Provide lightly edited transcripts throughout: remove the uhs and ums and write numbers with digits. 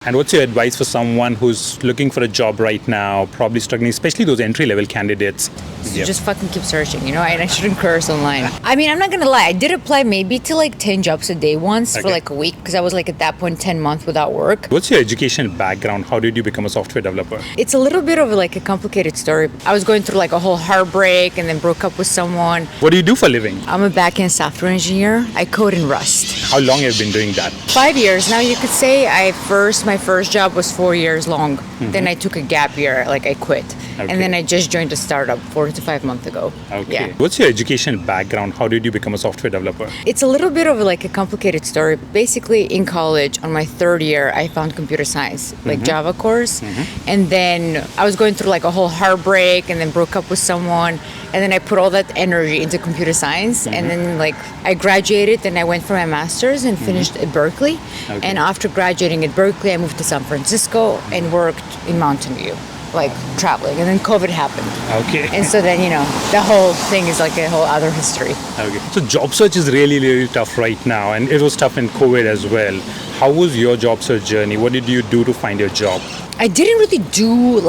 And what's your advice for someone who's looking for a job right now, probably struggling, especially those entry-level candidates? So just fucking keep searching, and I shouldn't curse online. I mean, I'm not gonna lie, I did apply maybe to like 10 jobs a day once for like a week, because I was like at that point 10 months without work. What's your educational background? How did you become a software developer? It's a little bit of like a complicated story. I was going through like a whole heartbreak and then broke up with someone. What do you do for a living? I'm a back-end software engineer. I code in Rust. How long have you been doing that? 5 years now, you could say. My first job was 4 years long. Then I took a gap year, like I quit. Okay. And then I just joined a startup 4 to 5 months ago. Okay. Yeah. What's your educational background? How did you become a software developer? It's a little bit of like a complicated story. Basically, in college, on my third year, I found computer science, like Java course. And then I was going through like a whole heartbreak and then broke up with someone. And then I put all that energy into computer science. And then like I graduated and I went for my master's and finished at Berkeley. Okay. And after graduating at Berkeley, I moved to San Francisco and worked in Mountain View, like traveling. And then COVID happened. Okay. And so then, the whole thing is like a whole other history. Okay. So job search is really, really tough right now, and it was tough in COVID as well. How was your job search journey? What did you do to find your job? I didn't really do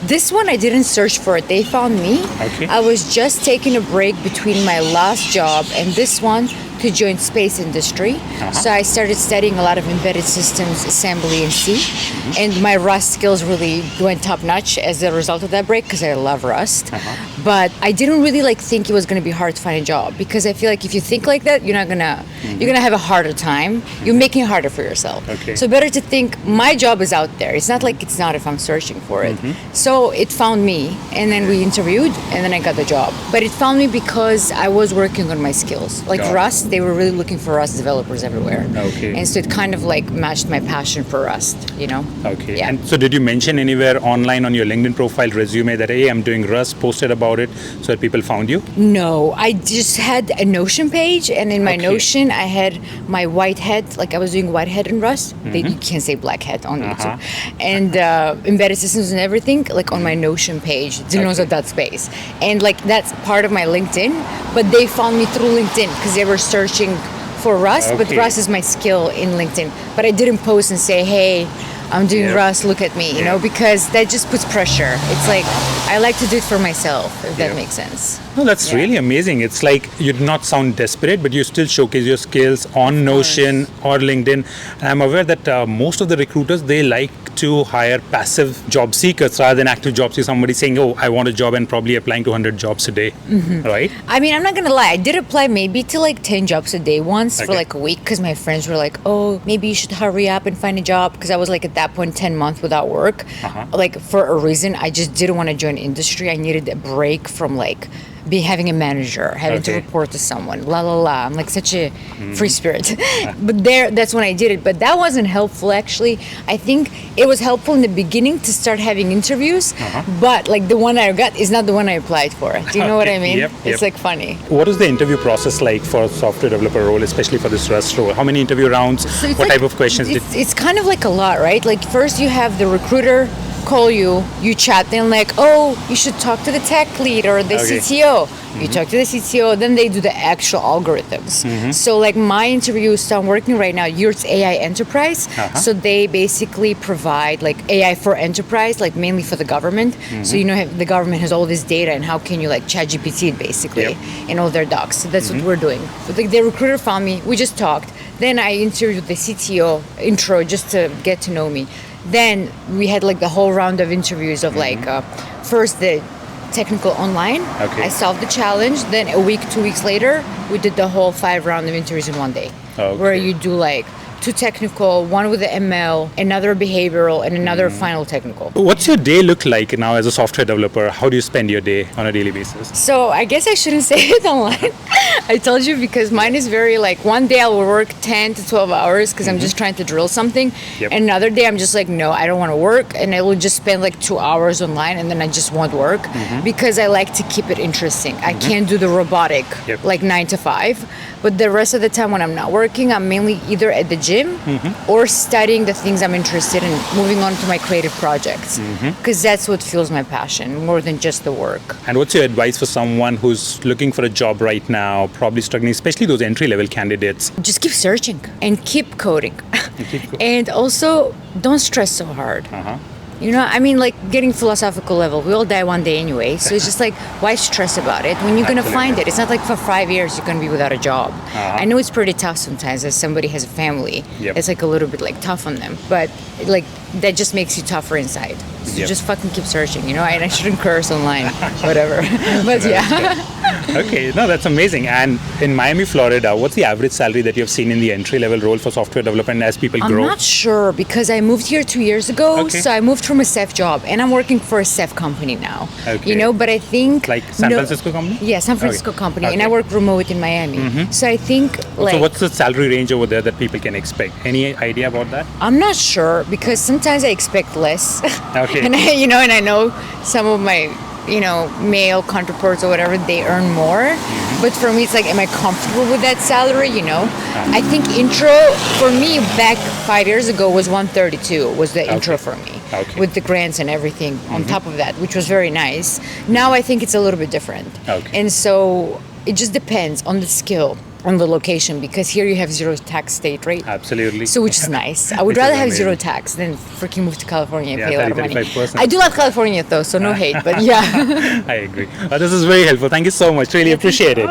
this one. I didn't search for it. They found me. Okay. I was just taking a break between my last job and this one to join space industry. So I started studying a lot of embedded systems assembly in C. And my Rust skills really went top notch as a result of that break because I love Rust. But I didn't really think it was going to be hard to find a job, because I feel like if you think like that, you're gonna have a harder time. You're making it harder for yourself. Okay. So better to think my job is out there. It's not like it's not if I'm searching for it. So it found me, and then we interviewed, and then I got the job. But it found me because I was working on my skills. Like Got it. Rust, they were really looking for Rust developers everywhere. Okay. And so it kind of matched my passion for Rust, Okay. Yeah. And so did you mention anywhere online on your LinkedIn profile resume that, hey, I'm doing Rust, posted about it so that people found you? No, I just had a Notion page, and in my Okay. Notion, I had my white hat, like I was doing white hat in Rust. You can't say black hat on YouTube. And embedded systems and everything, like on my Notion page, Dilnoza.space. And that's part of my LinkedIn, but they found me through LinkedIn because they were searching for Rust, but Okay. Rust is my skill in LinkedIn. But I didn't post and say, hey, I'm doing Rust, look at me, because that just puts pressure. It's like, I like to do it for myself, if that makes sense. No, that's really amazing. It's like you do not sound desperate, but you still showcase your skills on Notion or LinkedIn. And I'm aware that most of the recruiters, they like to hire passive job seekers rather than active job seekers. Somebody saying, oh, I want a job, and probably applying to 100 jobs a day, right? I mean, I'm not gonna lie, I did apply maybe to 10 jobs a day once for a week, because my friends were like, oh, maybe you should hurry up and find a job, because I was at that point 10 months without work. For a reason, I just didn't want to join industry. I needed a break from having a manager, having to report to someone, I'm such a free spirit. But that's when I did it. But that wasn't helpful, actually. I think it was helpful in the beginning to start having interviews, but the one I got is not the one I applied for. Do you know what I mean? Yep. It's funny. What is the interview process like for a software developer role, especially for this Rust role? How many interview rounds? So it's what type of questions? It's kind of a lot, right? First you have the recruiter call you chat, then oh, you should talk to the tech lead or the CTO. You talk to the CTO, then they do the actual algorithms. So my interview, so I'm working right now, it's AI Enterprise. So they basically provide AI for enterprise, mainly for the government. So the government has all this data, and how can you chat GPT it basically in all their docs. So that's what we're doing. But the recruiter found me, we just talked. Then I interviewed the CTO intro just to get to know me. Then we had the whole round of interviews of first the technical online. I solved the challenge. Then a week, 2 weeks later, we did the whole 5 round of interviews in one day. Where you do 2 technical, 1 with the ML, another behavioral, and another final technical. What's your day look like now as a software developer? How do you spend your day on a daily basis? So I guess I shouldn't say it online. I told you, because mine is very one day I will work 10 to 12 hours because I'm just trying to drill something. And another day I'm just no, I don't want to work, and I will just spend 2 hours online, and then I just won't work because I like to keep it interesting. I can't do the robotic 9 to 5, but the rest of the time when I'm not working, I'm mainly either at the gym gym or studying the things I'm interested in, moving on to my creative projects. Because that's what fuels my passion more than just the work. And what's your advice for someone who's looking for a job right now, probably struggling, especially those entry-level candidates? Just keep searching and keep coding. And also, don't stress so hard. You know, I mean, like getting philosophical level, we all die one day anyway. So it's just like, why stress about it when you're going to find it? It's not like for 5 years you're going to be without a job. I know it's pretty tough sometimes as somebody has a family. It's like a little bit like tough on them. But like that just makes you tougher inside. So just fucking keep searching, you know? And I shouldn't curse online, whatever. But yeah. Okay, no, that's amazing. And in Miami, Florida, what's the average salary that you've seen in the entry-level role for software development as people grow? I'm not sure because I moved here 2 years ago. Okay. So I moved from a SEF job and I'm working for a SEF company now. Okay. You know, but I think... Like San Francisco company? Yeah, San Francisco company. And I Okay. work remote in Miami. So I think like... So what's the salary range over there that people can expect? Any idea about that? I'm not sure because sometimes I expect less. Okay. And I know some of my, male counterparts or whatever, they earn more. But for me, it's like, am I comfortable with that salary? I think intro for me back 5 years ago was 132 was the intro for me with the grants and everything on top of that, which was very nice. Now I think it's a little bit different. And so it just depends on the skill, on the location, because here you have zero tax state, right? Absolutely. So which is nice. I would Which is rather have amazing. zero tax than freaking move to California and pay a lot of money. 35%. I do love California though, so no hate, but yeah. I agree. This is very helpful. Thank you so much. Really appreciate it.